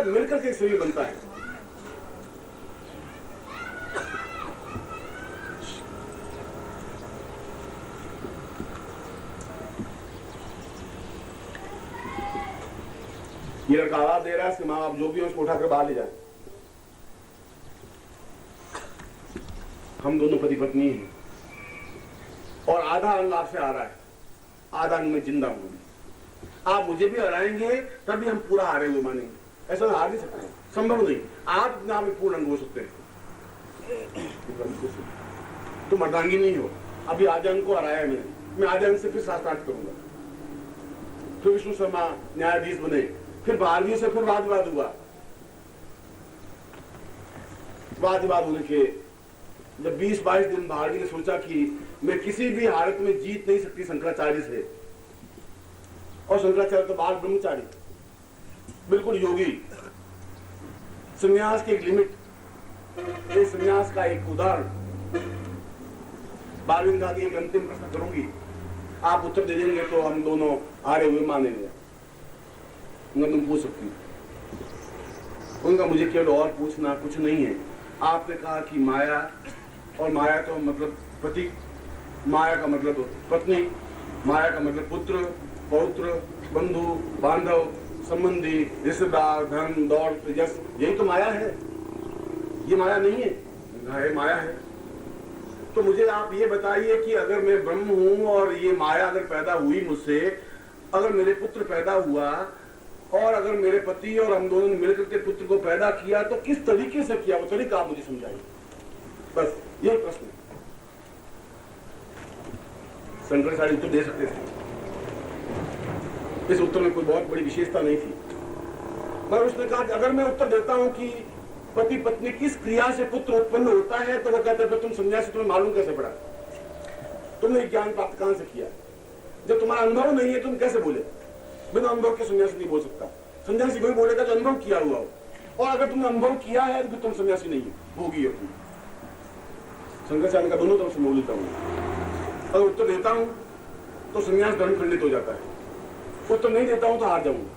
सब मिलकर के शरीर बनता है। ये लड़का आवाज दे रहा है, माँ बाप जो भी हो उसको उठाकर बाहर ले जाए। हम दोनों पति पत्नी हैं और आधा अंग आपसे आ रहा है, आधा अंग में जिंदा हूं। आप मुझे भी हराएंगे तभी हम पूरा हारे हुए मानेंगे। ऐसा हार नहीं सकते, संभव नहीं। आप अपने आप में पूर्ण अंग हो सकते हैं। तो मर्दांगी नहीं हो। अभी आधे अंग को हराया मैं आधे अंग से फिर स्टार्ट करूंगा। फिर विष्णु शर्मा न्यायाधीश बने, फिर बारहवीं से फिर वाद विवाद हुआ। वाद विवाद होने के जब 20-22 दिन भारती ने सोचा कि मैं किसी भी हालत में जीत नहीं सकती शंकराचार्य से, और शंकराचार्य तो बाल ब्रह्मचारी, बिल्कुल योगी, संन्यास की एक लिमिट, ये संन्यास का एक उदाहरण। बालविंद आदि एक अंतिम प्रश्न करूंगी, आप उत्तर दे देंगे तो हम दोनों हारे हुए मानेंगे। तुम पूछ सकती हो। उनका मुझे केवल और पूछना कुछ नहीं है। आपने कहा कि माया, और माया तो मतलब पति, माया का मतलब पत्नी, माया का मतलब पुत्र, पौत्र, बंधु, बांधव, संबंधी, रिश्तेदार, धन, दौलत, यश, यही तो माया है। ये माया नहीं है, माया है। तो मुझे आप ये बताइए कि अगर मैं ब्रह्म हूं और ये माया अगर पैदा हुई मुझसे, अगर मेरे पुत्र पैदा हुआ और अगर मेरे पति और हम दोनों ने मिलकर के पुत्र को पैदा किया तो किस तरीके से किया, वो तरीका आप मुझे समझाइए। बस यही प्रश्न है। शंकराचार्य उत्तर दे सकते थे, इस उत्तर में कोई बहुत बड़ी विशेषता नहीं थी, मगर उसने कहा कि अगर मैं उत्तर देता हूं कि पति पत्नी किस क्रिया से पुत्र उत्पन्न होता है, तो वो कहते हैं तुम सन्यासी, तुम्हें मालूम कैसे पड़ा, तुमने ज्ञान प्राप्त कहां से किया? जब तुम्हारा अनुभव नहीं है तुम कैसे बोले? बिना अनुभव के सन्यासी नहीं बोल सकता। सन्यासी वही बोलेगा जो अनुभव किया हुआ हो, और अगर तुमने अनुभव किया है तो तुम सन्यासी नहीं होगी। अपनी शंकराचार्य का दोनों तरफ से मैं लेता हूं। अगर उत्तर देता हूं तो सन्यास धर्म खंडित हो जाता है, उत्तर नहीं देता हूं तो हार जाऊंगा।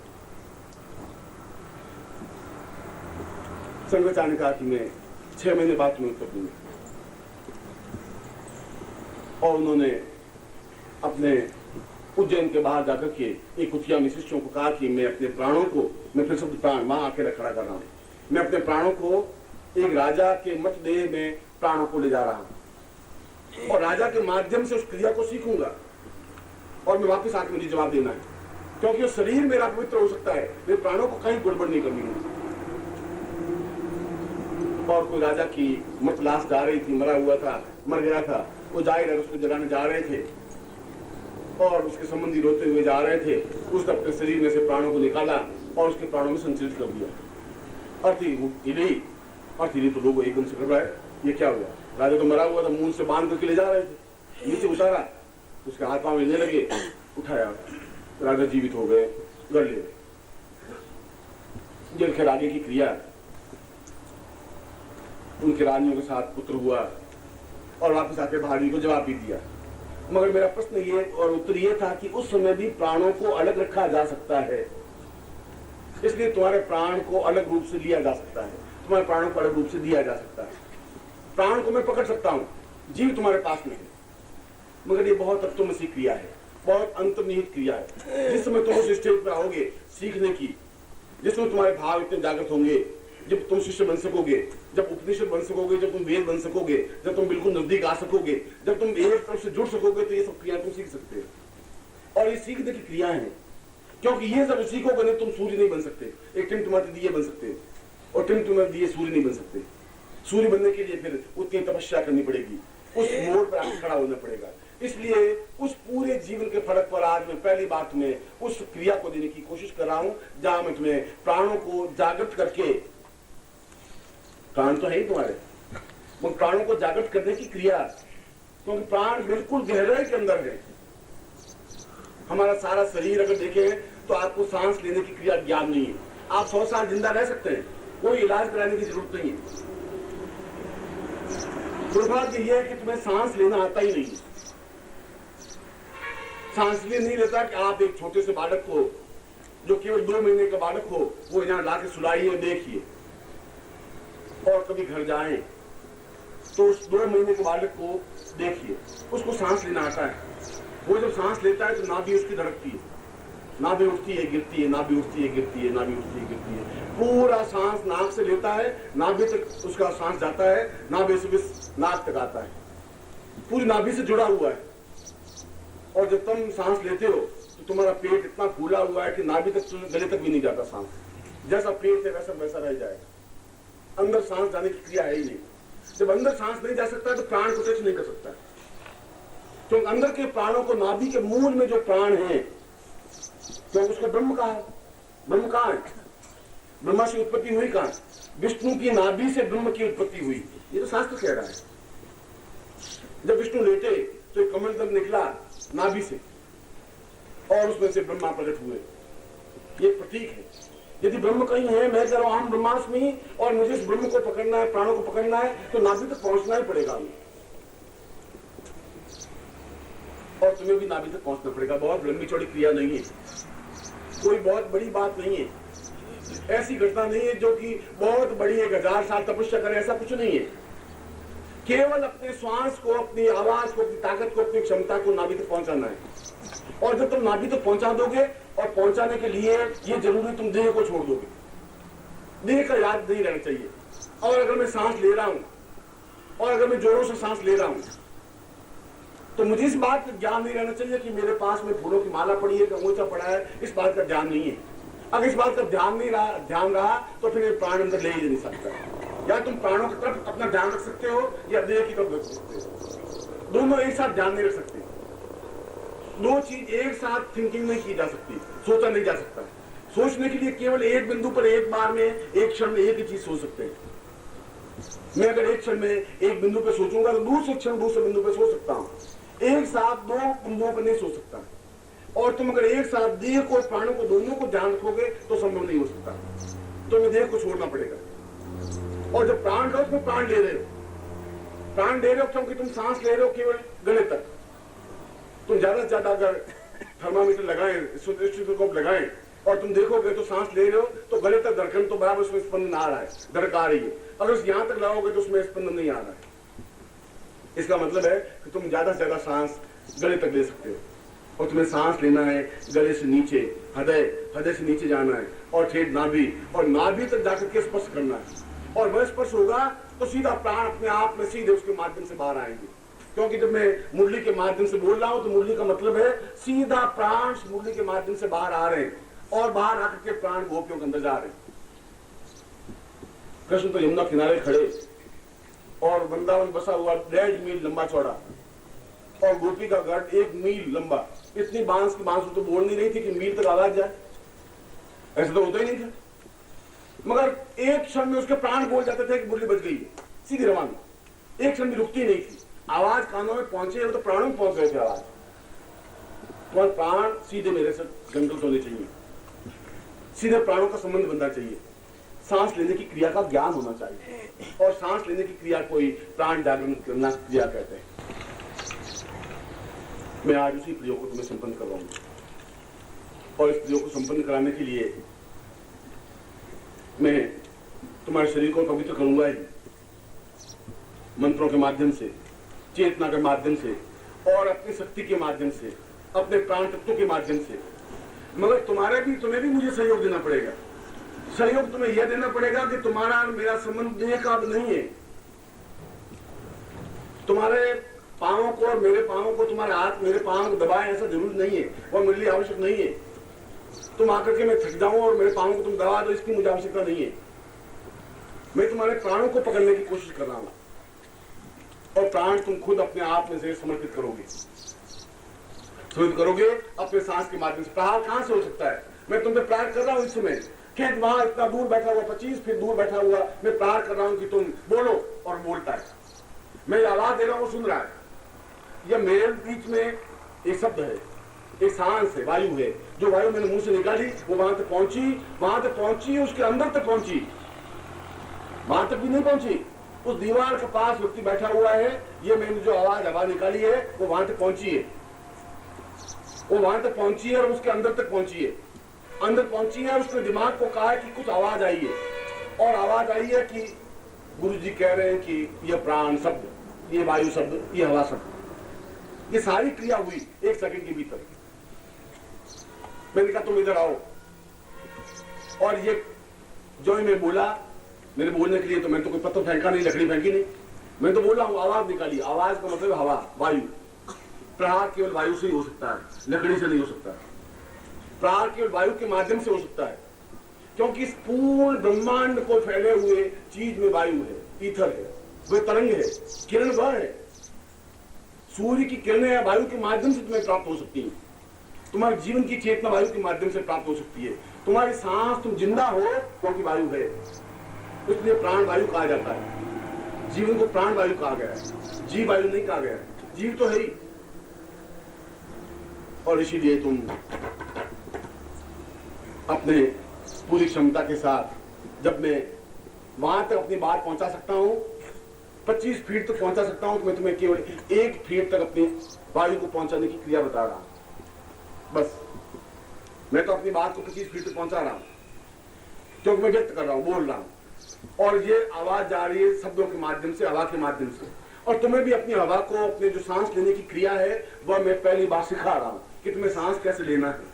शंकराचार्य ने कहा कि मैं 6 महीने बाद तुम्हें उत्तर दूंगा, और उन्होंने अपने उज्जैन के बाहर जाकर के एक कुटिया में शिष्यों को कहा कि मैं अपने प्राणों को, मैं फिर शब्द प्राण वहां आके खड़ा कर रहा हूं, मैं अपने प्राणों को एक राजा के मतदेह में प्राणों को ले जा रहा हूं, और राजा के माध्यम से उस क्रिया को सीखूंगा, और मैं वापस आके मुझे जवाब देना है, क्योंकि वो शरीर मेरा पवित्र हो सकता है, मेरे प्राणों को कहीं गड़बड़ नहीं करनी है। और कोई राजा की मत लाश जा रही थी, मरा हुआ था, मर गया था, वो जाहिर उसको जलाने जा रहे थे, और उसके संबंधी रोते हुए जा रहे थे। उसने अपने शरीर में से प्राणों को निकाला और उसके प्राणों में संचरित कर दिया। अर्थी तो लोग एकदम से घबराए, ये क्या हुआ? राजा तो मरा हुआ था, मुंह से बांध करके ले जा रहे थे, नीचे उतारा, उसके हाथ पांव मिलने लगे, उठाया, राजा जीवित हो गए, गड़ ले। जल खैर आगे की क्रिया, उनके रानियों के साथ पुत्र हुआ, और वापस आके भाभी को जवाब भी दिया। मगर मेरा प्रश्न ये और उत्तर ये था कि उस समय भी प्राणों को अलग रखा जा सकता है, इसलिए तुम्हारे प्राण को अलग रूप से लिया जा सकता है, तुम्हारे प्राणों को अलग रूप से दिया जा सकता है। प्राण को मैं पकड़ सकता हूँ, जीव तुम्हारे पास में है, मगर ये बहुत तत्वमसी क्रिया है, बहुत अंतर्निहित क्रिया है। जिस समय तुम उस स्टेज पर आओगे सीखने की, जिसमें तुम्हारे भाव इतने जागृत होंगे, जब तुम शिष्य बन सकोगे, जब उपनिषद बन सकोगे, जब तुम वेद बन सकोगे, जब तुम बिल्कुल नजदीक आ सकोगे, जब तुम एक तरफ से जुड़ सकोगे, तो ये सब क्रिया तुम सीख सकते हो। और ये सीखने की क्रिया है, क्योंकि ये सब सीखोगे नहीं तुम सूर्य नहीं बन सकते। एक टिम तुम्हारे दिए बन सकते हो, और टिम तुम्हारे दिए सूर्य नहीं बन सकते। सूर्य बनने के लिए फिर उतनी तपस्या करनी पड़ेगी, उस मोड़ पर आपको खड़ा होना पड़ेगा। इसलिए उस पूरे जीवन के फर्क पर आज मैं पहली बात में उस क्रिया को देने की कोशिश कर रहा हूं, जहां मैं तुम्हें प्राणों को जागृत करके, प्राण तो है ही तुम्हारे, वो प्राणों को जागृत करने की क्रिया, क्योंकि प्राण बिल्कुल गहराई के अंदर है। हमारा सारा शरीर अगर देखें तो आपको सांस लेने की क्रिया ज्ञान नहीं है। आप 100 साल जिंदा रह सकते हैं, कोई इलाज कराने की जरूरत नहीं है। दुर्भाग्य यह है कि तुम्हें सांस लेना आता ही नहीं। सांस लिए नहीं लेता कि आप एक छोटे से बालक को जो केवल 2 महीने का बालक हो वो यहाँ लाके सुलाइए और देखिए, और कभी घर जाएं तो उस 2 महीने के बालक को देखिए, उसको सांस लेना आता है। वो जब सांस लेता है तो नाभि उसकी धड़कती है, नाभि उठती है गिरती है, नाभि उठती है गिरती है, नाभि उठती है गिरती है। पूरा सांस नाक से लेता है, नाभि तक उसका सांस जाता है, नाभि से नाक तक आता है, पूरी नाभि से जुड़ा हुआ है। और जब तुम सांस लेते हो तो तुम्हारा पेट इतना फूला हुआ है कि नाभि तक, गले तक भी नहीं जाता सांस। जैसा पेट है वैसा वैसा रह जाएगा, अंदर सांस जाने की क्रिया है ही नहीं। जब अंदर सांस नहीं जा सकता तो प्राण को टच नहीं कर सकता, क्योंकि अंदर के प्राणों को, नाभि के मूल में जो प्राण है, क्योंकि उसको ब्रह्म कहा है। ब्रह्म कहाँ है? ब्रह्मा से उत्पत्ति हुई कहाँ? विष्णु की नाभि से ब्रह्म की उत्पत्ति हुई, ये तो शास्त्र कह रहा है। जब विष्णु लेटे तो एक कमल तक निकला नाभि से और उसमें से ब्रह्मा प्रकट हुए, ये प्रतीक है। यदि ब्रह्म कहीं है, मैं कह रहा हूं हम ब्रह्मास्मि, और मुझे इस ब्रह्म को पकड़ना है, प्राणों को पकड़ना है, तो नाभि तक पहुंचना ही पड़ेगा हमें, और तुम्हें भी नाभि तक पहुंचना पड़ेगा। बहुत लंबी चौड़ी क्रिया नहीं है, कोई बहुत बड़ी बात नहीं है, ऐसी घटना नहीं है जो कि बहुत बड़ी है, 1000 साल तपस्या करे, ऐसा कुछ नहीं है। केवल अपने श्वास को, अपनी आवाज को, अपनी ताकत को, अपनी क्षमता को नाभि तक पहुंचाना है। और जब तुम नाभि तक पहुंचा दोगे, और पहुंचाने के लिए ये जरूरी तुम देह को छोड़ दोगे, देह का याद नहीं रहना चाहिए। और अगर मैं सांस ले रहा हूं, और अगर मैं जोरों से सांस ले रहा हूं, तो मुझे इस बात का ज्ञान नहीं रहना चाहिए कि मेरे पास में फूलों की माला पड़ी है, अंगूठा पड़ा है, इस बात का ध्यान नहीं है। अगर इस बात का ध्यान रहा तो फिर प्राण अंदर ले ही नहीं सकता। या तुम प्राणों की तरफ अपना ध्यान रख सकते हो, या देह की तरफ रख सकते हो, दोनों एक साथ ध्यान नहीं रख सकते। दो चीज एक साथ थिंकिंग नहीं की जा सकती, सोचा नहीं जा सकता। सोचने के लिए केवल एक बिंदु पर एक बार में, एक क्षण में एक ही चीज सोच सकते हैं। मैं अगर एक क्षण में एक बिंदु पे सोचूंगा तो दूसरे क्षण दूसरे बिंदु पे सोच सकता हूँ, एक साथ 2 बिंदुओं पर नहीं सोच सकता। और तुम अगर एक साथ देह को, प्राणों को, दोनों को ध्यान रखोगे तो संभव नहीं हो सकता, तुम्हें देह को छोड़ना पड़ेगा। और जब प्राण लो, उसमें प्राण ले रहे हो, प्राण ले रहे हो क्योंकि तुम सांस ले रहे हो केवल गले तक। तुम ज्यादा से ज्यादा अगर थर्मामीटर लगाएं, स्टेथोस्कोप लगाएं, और तुम देखोगे तो सांस ले रहे हो तो गले तक धड़कन तो बराबर उसमें स्पंदन आ रहा है, धड़क आ रही है। अगर यहां तक लगाओगे तो उसमें स्पंदन नहीं आ रहा है। इसका मतलब है कि तुम ज्यादा से ज्यादा सांस गले तक ले सकते हो, और तुम्हें सांस लेना है गले से नीचे, हृदय से नीचे जाना है, और ठेठ नाभि, और नाभि तक जाकर के स्पर्श करना है। और वह स्पर्श होगा तो सीधा प्राण अपने आप में सीधे उसके माध्यम से बाहर आएंगे। क्योंकि जब मैं मुरली के माध्यम से बोल रहा हूं तो मुरली का मतलब है सीधा प्राण मुरली के माध्यम से बाहर आ रहे हैं, और बाहर आकर के प्राण गोपियों के अंदर जा रहे हैं। कृष्ण तो यमुना किनारे खड़े, और वृंदावन बसा हुआ 1.5 मील लंबा चौड़ा, और गोपी का गर्द 1 मील लंबा। इतनी बांस की बांस तो बोल नहीं रही थी कि मील तक आवाज जाए, ऐसा तो होता ही नहीं था। मगर एक क्षण में उसके प्राण बोल जाते थे कि मुरली बज गई है, सीधी रवाना, एक क्षण में रुकती नहीं थी। आवाज कानों में पहुंचे तो प्राणों में पहुंच गए थे आवाज। तुम्हारे प्राण सीधे मेरे से जंगल होने चाहिए, सीधे प्राणों का संबंध बनना चाहिए। सांस लेने की क्रिया का ज्ञान होना चाहिए, और सांस लेने की क्रिया कोई प्राण जागरण करना क्रिया कहते हैं। मैं आज उसी प्रयोग को तुम्हें संपन्न करवाऊंगा, और इस प्रयोग को संपन्न कराने के लिए मैं तुम्हारे शरीर को पवित्र करूंगा ही, मंत्रों के माध्यम से, चेतना के माध्यम से, और अपनी शक्ति के माध्यम से, अपने प्राण तत्व के माध्यम से। मगर तुम्हें भी मुझे सहयोग देना पड़ेगा। सहयोग तुम्हें यह देना पड़ेगा कि तुम्हारा मेरा संबंध देह का नहीं है। तुम्हारे पांवों को और मेरे पांवों को, तुम्हारे हाथ मेरे पांव को दबाए, ऐसा जरूरी नहीं है, और मेरे लिए आवश्यक नहीं है। तुम आकर के मैं थक जाऊं और मेरे पांवों को तुम दबा दो, इसकी मुझे आवश्यकता नहीं है। मैं तुम्हारे प्राणों को पकड़ने की कोशिश कर रहा हूं, और प्राण तुम खुद अपने आप में से समर्पित करोगे, अपने सांस के माध्यम से। प्रहार कहां से हो सकता है? मैं तुम पे प्रहार कर रहा हूं इस समय, खेत वहां इतना दूर बैठा हुआ, 25 फीट दूर बैठा हुआ, मैं प्रहार कर रहा हूं कि तुम बोलो, और बोलता है। मैं आवाज दे रहा हूं, सुन रहा है। यह मेरे बीच में एक शब्द है, एक सांस है, वायु है। जो वायु मैंने मुंह से निकाली वो वहां तक पहुंची, उसके अंदर तक पहुंची, वहां तक भी नहीं पहुंची। उस दीवार के पास व्यक्ति बैठा हुआ है, ये मैंने जो आवाज हवा निकाली है वो वहां तक पहुंची है, वो वहां तक पहुंची है, और उसके अंदर तक पहुंची है। अंदर पहुंची है, उसने दिमाग को कहा है कि कुछ आवाज आई है, और आवाज आई है कि गुरु जी कह रहे हैं कि ये प्राण शब्द, ये वायु शब्द, ये हवा शब्द, ये सारी क्रिया हुई 1 सेकंड के भीतर। मैंने कहा तुम इधर आओ, और ये जो मैं बोला, मेरे बोलने के लिए तो मैंने तो कोई पत्थर फेंका नहीं, लकड़ी फेंकी नहीं, मैं तो बोल रहा हूं, आवाज निकाली। आवाज का मतलब हवा, वायु। प्रहार केवल वायु से ही हो सकता है, लकड़ी से नहीं हो सकता। प्रहार केवल वायु के माध्यम से हो सकता है, क्योंकि इस पूर्ण ब्रह्मांड को फैले हुए चीज में वायु है, ईथर है, वह तरंग है, किरण वह है। सूर्य की किरणें या वायु के माध्यम से तुम्हें प्राप्त हो सकती है। तुम्हारे जीवन की चेतना वायु के माध्यम से प्राप्त हो सकती है। तुम्हारी सांस, तुम जिंदा हो क्योंकि वायु है, इसलिए प्राण वायु कहा जाता है। जीवन को प्राण वायु कहा गया है, जीव वायु नहीं कहा गया है। जीव तो है ही। और इसीलिए तुम अपने पूरी क्षमता के साथ, जब मैं वहां तक अपनी बात पहुंचा सकता हूं, 25 फीट तक पहुंचा सकता हूं, तो मैं तुम्हें केवल 1 फीट तक अपनी वायु को पहुंचाने की क्रिया बता रहा हूं। बस मैं तो अपनी बात को 25 फीट तक पहुंचा रहा हूं, क्योंकि मैं व्यक्त कर रहा हूं, बोल रहा हूं, और ये आवाज जा रही है शब्दों के माध्यम से, हवा के माध्यम से। और तुम्हें भी अपनी हवा को, अपने जो सांस लेने की क्रिया है, वह मैं पहली बार सिखा रहा हूं कि तुम्हें सांस कैसे लेना है,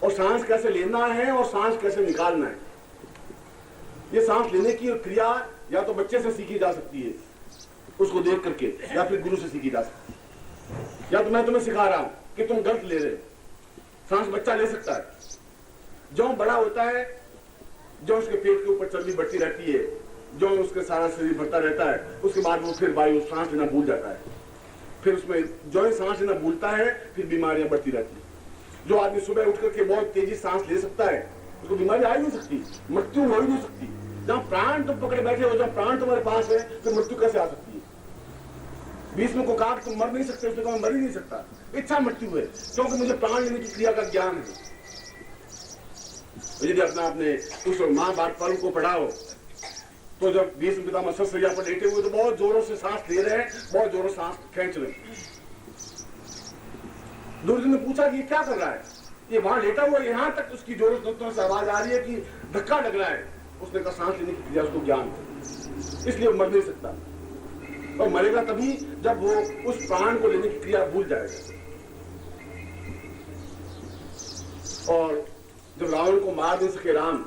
और सांस कैसे लेना है, और सांस कैसे निकालना है। ये सांस लेने की क्रिया या तो बच्चे से सीखी जा सकती है, उसको देख करके, या फिर गुरु से सीखी जा सकती है, या तो मैं तुम्हें सिखा रहा हूं कि तुम गलत ले रहे हो। सांस बच्चा ले सकता है, जो बड़ा होता है, जो उसके पेट के ऊपर चर्बी बढ़ती रहती है, जो उसके सारा शरीर भरता रहता है, उसके बाद वो फिर वायु सांस लेना भूल जाता है। फिर उसमें जो सांस लेना भूलता है, फिर बीमारियां बढ़ती रहती है। जो आदमी सुबह उठ करके बहुत तेजी सांस ले सकता है, उसको बीमारी आ ही नहीं सकती, मृत्यु हो ही नहीं सकती। जहां प्राण तुम पकड़े बैठे हो, जहां प्राण तुम्हारे पास है, तो मृत्यु कैसे आ सकती है? बीच में को कहा तुम मर नहीं सकते, उसने कहा मर ही नहीं सकता, इच्छा मृत्यु है, क्योंकि मुझे प्राण लेने की क्रिया का ज्ञान है। यदि अपना अपने उस महाभारत पर्व को पढ़ाओ, तो जब भीष्म पितामह शस्त्रसज्जा पर लेटे हुए, तो बहुत जोरों से सांस ले रहे हैं, बहुत जोरों से सांस खींच रहे हैं। दुर्योधन ने पूछा कि ये क्या कर रहा है? ये वहां लेटा हुआ, यहां तक उसकी जोरों से आवाज आ रही है कि धक्का लग रहा है। उसने कहा सांस लेने की क्रिया उसको ज्ञान है, इसलिए मर नहीं सकता। और मरेगा तभी जब वो उस प्राण को लेने की क्रिया भूल जाएगा। और जब रावण को मार नहीं सके राम,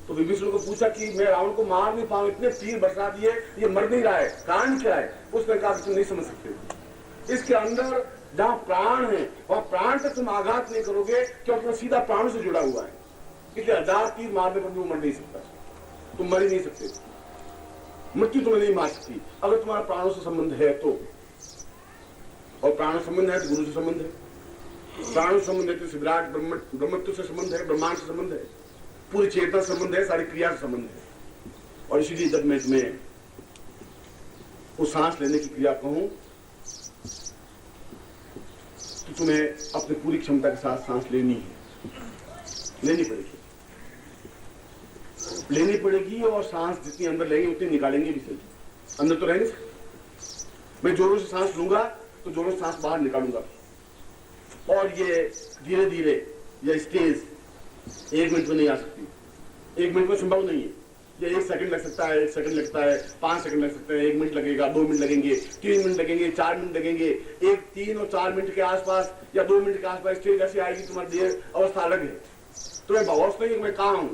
तो विभीषण को पूछा कि मैं रावण को मार नहीं पाऊं, इतने तीर बरसा दिए, ये मर नहीं रहा है, कारण क्या है? उसने कहा तुम नहीं समझ सकते, इसके अंदर जहां प्राण है, वहां प्राण तक तुम आघात नहीं करोगे, क्योंकि वो सीधा प्राणों से जुड़ा हुआ है। इसलिए 1000 तीर मारने पर भी वो मर नहीं सकता, तुम मर ही नहीं सकते। मृत्यु तुम्हें नहीं मार सकती अगर तुम्हारा प्राणों से संबंध है तो। और प्राणों संबंध है तो गुरु से संबंध है, प्राणों से संबंध है तो विराट ब्रह्मत्व से संबंध है, ब्रह्मांड से संबंध है, पूरी चेतना से संबंध है, सारी क्रिया से संबंध है। और इसीलिए जब मैं तुम्हें वो सांस लेने की क्रिया कहूं, तो तुम्हें अपनी पूरी क्षमता के साथ सांस लेनी पड़ेगी, और सांस जितनी अंदर लेंगे उतनी निकालेंगे भी सही। अंदर तो रहेंगे, मैं जोरों से सांस लूंगा तो जोरों से सांस बाहर निकालूंगा। और ये धीरे धीरे यह स्टेज 1 मिनट में नहीं आ सकती, 1 मिनट में संभव नहीं है। ये 1 सेकंड लग सकता है, 1 सेकंड लगता है, 5 सेकंड लग सकते हैं, 1 मिनट लगेगा, 2 मिनट लगेंगे, 3 मिनट लगेंगे, 4 मिनट लगेंगे। 3 और 4 मिनट के आसपास या 2 मिनट के आसपास स्टेज ऐसी आएगी, तुम्हारी देह अवस्था अलग है। तुम्हें भावों नहीं मैं कहा हूं